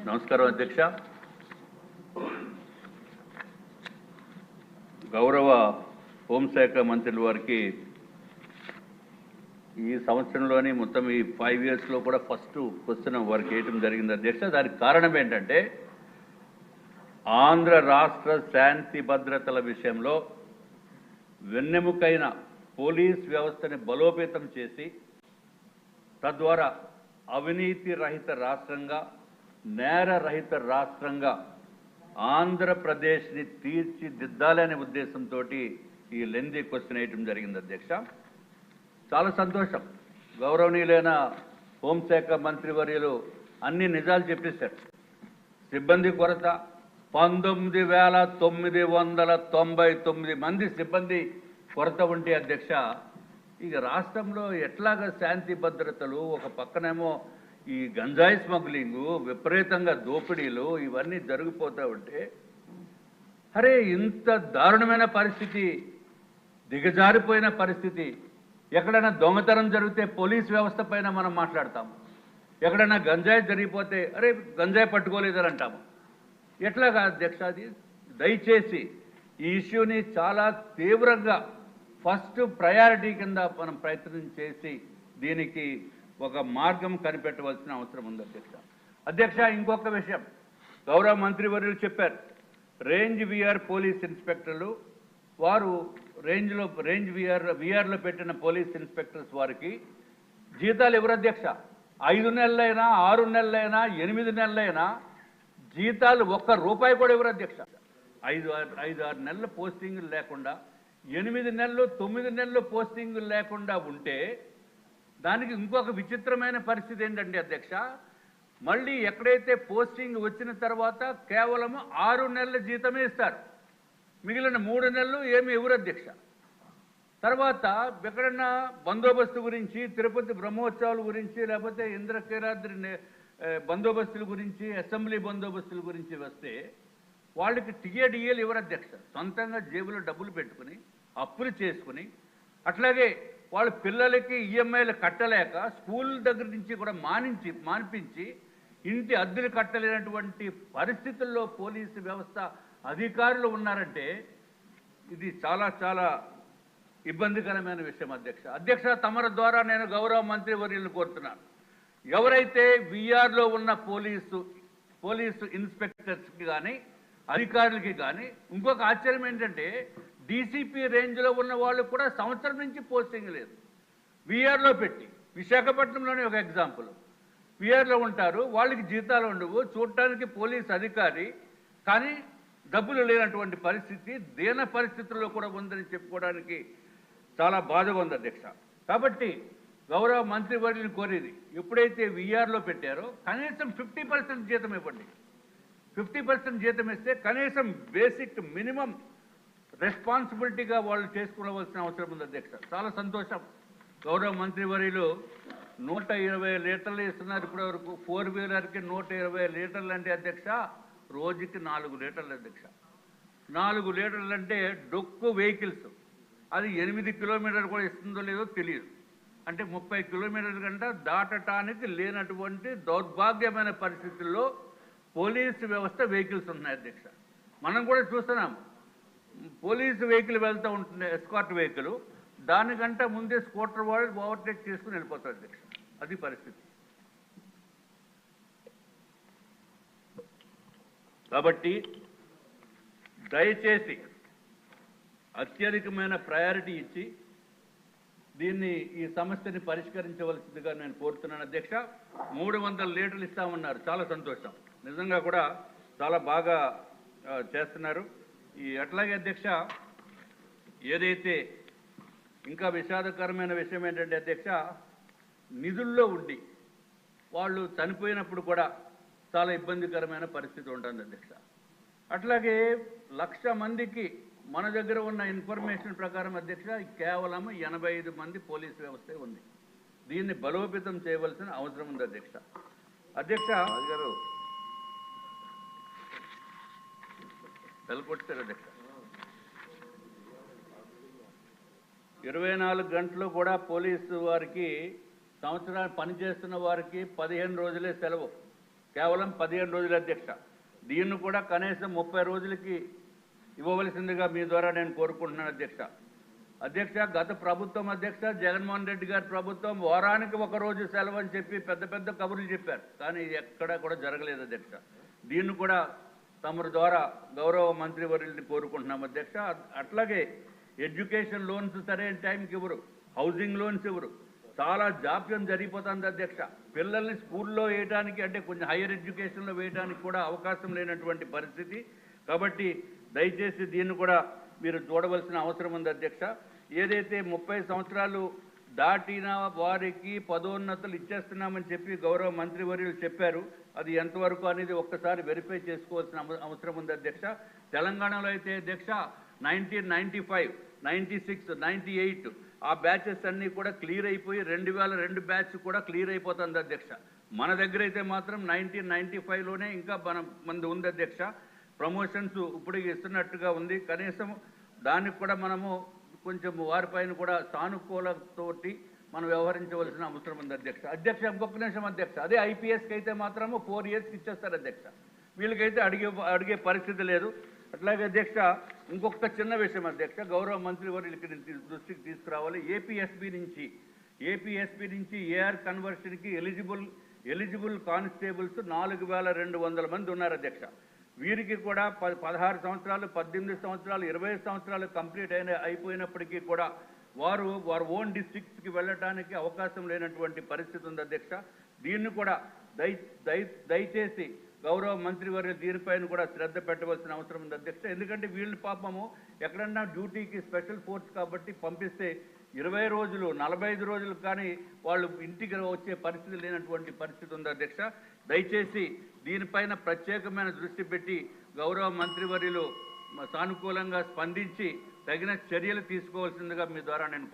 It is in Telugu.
నమస్కారం అధ్యక్ష. గౌరవ హోంశాఖ మంత్రుల వారికి ఈ సంవత్సరంలోని మొత్తం ఈ 5 ఇయర్స్లో కూడా ఫస్ట్ క్వశ్చన్ వారికి వేయటం జరిగింది అధ్యక్ష. దానికి కారణం ఏంటంటే ఆంధ్ర రాష్ట్ర శాంతి భద్రతల విషయంలో వెన్నెముకైన పోలీస్ వ్యవస్థని బలోపేతం చేసి తద్వారా అవినీతి రహిత రాష్ట్రంగా, నేర రహిత రాష్ట్రంగా ఆంధ్రప్రదేశ్ని తీర్చిదిద్దాలనే ఉద్దేశంతో ఈ లెందీ క్వశ్చన్ వేయటం జరిగింది అధ్యక్ష. చాలా సంతోషం, గౌరవనీయులైన హోంశాఖ మంత్రివర్యులు అన్ని నిజాలు చెప్పేశారు. సిబ్బంది కొరత 19,999 మంది సిబ్బంది కొరత ఉంటే అధ్యక్ష, ఇక రాష్ట్రంలో ఎట్లాగా శాంతి భద్రతలు, ఒక పక్కనేమో ఈ గంజాయి స్మగ్లింగు, విపరీతంగా దోపిడీలు ఇవన్నీ జరిగిపోతూ ఉంటే, అరే ఇంత దారుణమైన పరిస్థితి, దిగజారిపోయిన పరిస్థితి, ఎక్కడైనా దొంగతనం జరిగితే పోలీస్ వ్యవస్థ పైన మనం మాట్లాడతాము, ఎక్కడైనా గంజాయి జరిగిపోతే అరే గంజాయి పట్టుకోలేదని అంటాము. ఎట్లాగా అధ్యక్ష అది? దయచేసి ఈ ఇష్యూని చాలా తీవ్రంగా ఫస్ట్ ప్రయారిటీ కింద మనం ప్రయత్నం చేసి దీనికి ఒక మార్గం కనిపెట్టవలసిన అవసరం ఉంది అధ్యక్ష. అధ్యక్ష, ఇంకొక విషయం గౌరవ మంత్రివర్యులు చెప్పారు, రేంజ్ విఆర్ పోలీస్ ఇన్స్పెక్టర్లు వారు రేంజ్ విఆర్లో పెట్టిన పోలీస్ ఇన్స్పెక్టర్స్ వారికి జీతాలు ఎవరు అధ్యక్ష? 5 నెలలైనా 6 నెలలైనా 8 నెలలైనా జీతాలు ₹1 కూడా ఎవరు అధ్యక్ష? 5-6 నెలల పోస్టింగులు లేకుండా 8 నెలలు 9 నెలలు పోస్టింగులు లేకుండా ఉంటే దానికి ఇంకొక విచిత్రమైన పరిస్థితి ఏంటంటే అధ్యక్ష, మళ్ళీ ఎక్కడైతే పోస్టింగ్ వచ్చిన తర్వాత కేవలం 6 నెలల జీతమే ఇస్తారు, మిగిలిన 3 నెలలు ఏమి ఎవరు అధ్యక్ష? తర్వాత ఎక్కడన్నా బందోబస్తు గురించి, తిరుపతి బ్రహ్మోత్సవాల గురించి, లేకపోతే ఇంద్రకీలాద్రి బందోబస్తుల గురించి, అసెంబ్లీ బందోబస్తుల గురించి వస్తే వాళ్ళకి టీఏడిఏలు ఎవరు అధ్యక్ష? సొంతంగా జేబులో డబ్బులు పెట్టుకుని అప్పులు చేసుకుని, అట్లాగే వాళ్ళ పిల్లలకి ఈఎంఐలు కట్టలేక స్కూల్ దగ్గర నుంచి కూడా మానిపించి ఇంటి అద్దెలు కట్టలేనటువంటి పరిస్థితుల్లో పోలీసు వ్యవస్థ అధికారులు ఉన్నారంటే ఇది చాలా చాలా ఇబ్బందికరమైన విషయం అధ్యక్ష. అధ్యక్ష, తమరి ద్వారా నేను గౌరవ మంత్రి వర్యులను కోరుతున్నాను, ఎవరైతే విఆర్లో ఉన్న పోలీసు ఇన్స్పెక్టర్స్కి కానీ అధికారులకి కానీ ఇంకొక ఆశ్చర్యం ఏంటంటే డీసీపీ రేంజ్లో ఉన్న వాళ్ళు కూడా సంవత్సరం నుంచి పోస్టింగ్ లేదు. విఆర్లో పెట్టి, విశాఖపట్నంలోనే ఒక ఎగ్జాంపుల్, విఆర్లో ఉంటారు, వాళ్ళకి జీతాలు ఉండవు, చూడటానికి పోలీస్ అధికారి కానీ డబ్బులు లేనటువంటి పరిస్థితి, దీన పరిస్థితుల్లో కూడా ఉందని చెప్పుకోవడానికి చాలా బాధగా ఉంది అధ్యక్ష. కాబట్టి గౌరవ మంత్రివర్యులను కోరేది, ఎప్పుడైతే విఆర్లో పెట్టారో కనీసం 50% జీతం ఇవ్వండి. 50% జీతం ఇస్తే కనీసం బేసిక్ మినిమం రెస్పాన్సిబిలిటీగా వాళ్ళు చేసుకోవలసిన అవసరం ఉంది అధ్యక్ష. చాలా సంతోషం, గౌరవ మంత్రివర్యులు 120 లీటర్లు ఇస్తున్నారు ఇప్పటివరకు. 4 వీలర్కి 120 లీటర్లు అంటే అధ్యక్ష రోజుకి 4 లీటర్లు అధ్యక్ష. 4 లీటర్లు అంటే డొక్కు వెహికల్స్, అది 8 కిలోమీటర్లు కూడా ఇస్తుందో లేదో తెలియదు. అంటే 30 కిలోమీటర్ల కంటే దాటటానికి లేనటువంటి దౌర్భాగ్యమైన పరిస్థితుల్లో పోలీసు వ్యవస్థ వెహికల్స్ ఉన్నాయి అధ్యక్ష. మనం కూడా చూస్తున్నాం, పోలీసు వెహికల్ వెళ్తూ ఉంటుంది, ఎస్కార్ట్ వెహికల్, దానికంటే ముందే స్కూటర్ వాళ్ళు ఓవర్టేక్ చేసుకుని వెళ్ళిపోతారు అధ్యక్ష. అది పరిస్థితి. కాబట్టి దయచేసి అత్యధికమైన ప్రయారిటీ ఇచ్చి దీన్ని ఈ సమస్యని పరిష్కరించవలసిందిగా నేను కోరుతున్నాను అధ్యక్ష. 300 లీటర్లు ఇస్తామన్నారు, చాలా సంతోషం, నిజంగా కూడా చాలా బాగా చేస్తున్నారు. అట్లాగే అధ్యక్ష, ఏదైతే ఇంకా విషాదకరమైన విషయం ఏంటంటే అధ్యక్ష, నిధుల్లో ఉండి వాళ్ళు చనిపోయినప్పుడు కూడా చాలా ఇబ్బందికరమైన పరిస్థితి ఉంటుంది అధ్యక్ష. అట్లాగే 1,00,000 మందికి మన దగ్గర ఉన్న ఇన్ఫర్మేషన్ ప్రకారం అధ్యక్ష కేవలం 85 మంది పోలీసు వ్యవస్థే ఉంది. దీన్ని బలోపేతం చేయవలసిన అవసరం ఉంది అధ్యక్ష. అధ్యక్ష గారు తెలపొట్టారు అధ్యక్ష, 24 గంటలు కూడా పోలీసు వారికి సంవత్సరాలు పనిచేస్తున్న వారికి 15 రోజులే సెలవు. కేవలం 15 రోజుల అధ్యక్ష. దీన్ని కూడా కనీసం 30 రోజులకి ఇవ్వవలసిందిగా మీ ద్వారా నేను కోరుకుంటున్నాను అధ్యక్ష. అధ్యక్ష, గత ప్రభుత్వం అధ్యక్ష జగన్మోహన్ రెడ్డి గారి ప్రభుత్వం వారానికి 1 రోజు సెలవు అని చెప్పి పెద్ద పెద్ద కబుర్లు చెప్పారు. కానీ ఎక్కడా కూడా జరగలేదు అధ్యక్ష. దీన్ని కూడా తమరి ద్వారా గౌరవ మంత్రివర్యుల్ని కోరుకుంటున్నాం అధ్యక్ష. అట్లాగే ఎడ్యుకేషన్ లోన్స్ సరైన టైంకి ఇవ్వరు, హౌసింగ్ లోన్స్ ఇవ్వరు, చాలా జాప్యం జరిగిపోతుంది అధ్యక్ష. పిల్లల్ని స్కూల్లో వేయడానికి అంటే కొంచెం హైయర్ ఎడ్యుకేషన్లో వేయడానికి కూడా అవకాశం లేనటువంటి పరిస్థితి. కాబట్టి దయచేసి దీన్ని కూడా మీరు చూడవలసిన అవసరం ఉంది అధ్యక్ష. ఏదైతే 30 సంవత్సరాలు దాటిన వారికి పదోన్నతులు ఇచ్చేస్తున్నామని చెప్పి గౌరవ మంత్రివర్యులు చెప్పారు, అది ఎంతవరకు అనేది ఒక్కసారి వెరిఫై చేసుకోవాల్సిన అవసరం ఉంది అధ్యక్ష. తెలంగాణలో అయితే అధ్యక్ష 1995, 96, 98 ఆ బ్యాచెస్ అన్నీ కూడా క్లియర్ అయిపోయి 2002 బ్యాచ్ కూడా క్లియర్ అయిపోతుంది అధ్యక్ష. మన దగ్గర అయితే మాత్రం 1995లోనే ఇంకా మనది ఉంది అధ్యక్ష. ప్రమోషన్స్ ఇప్పుడు ఇస్తున్నట్టుగా ఉంది. కనీసం దానికి కూడా మనము కొంచెం వారిపైన కూడా సానుకూలతోటి మనం వ్యవహరించవలసిన అవసరం ఉంది అధ్యక్ష. అధ్యక్ష, ఇంకొక నిమిషం అధ్యక్ష. అదే ఐపీఎస్కి అయితే మాత్రము 4 yearsకి ఇచ్చేస్తారు అధ్యక్ష. వీళ్ళకైతే అడిగే పరిస్థితి లేదు. అట్లాగే అధ్యక్ష, ఇంకొక చిన్న విషయం అధ్యక్ష, గౌరవ మంత్రివర్యులకి దృష్టికి తీసుకురావాలి. ఏపీఎస్పీ నుంచి ఏఆర్ కన్వర్షన్కి ఎలిజిబుల్ కానిస్టేబుల్స్ 4200 మంది ఉన్నారు అధ్యక్ష. వీరికి కూడా 16 సంవత్సరాలు, 18 సంవత్సరాలు, 20 సంవత్సరాలు కంప్లీట్ అయిపోయినప్పటికీ కూడా వారు ఓన్ డిస్ట్రిక్ట్స్కి వెళ్ళటానికి అవకాశం లేనటువంటి పరిస్థితి ఉంది అధ్యక్ష. దీన్ని కూడా దయచేసి గౌరవ మంత్రివర్యులు దీనిపైన కూడా శ్రద్ధ పెట్టవలసిన అవసరం ఉంది అధ్యక్ష. ఎందుకంటే వీళ్ళు పాపము ఎక్కడన్నా డ్యూటీకి స్పెషల్ ఫోర్స్ కాబట్టి పంపిస్తే 20 రోజులు, 45 రోజులు కానీ వాళ్ళు ఇంటికి వచ్చే పరిస్థితి లేనటువంటి పరిస్థితి ఉంది అధ్యక్ష. దయచేసి దీనిపైన ప్రత్యేకమైన దృష్టి పెట్టి గౌరవ మంత్రివర్యులు సానుకూలంగా స్పందించి తగిన చర్యలు తీసుకోవాల్సిందిగా మీ ద్వారా నేను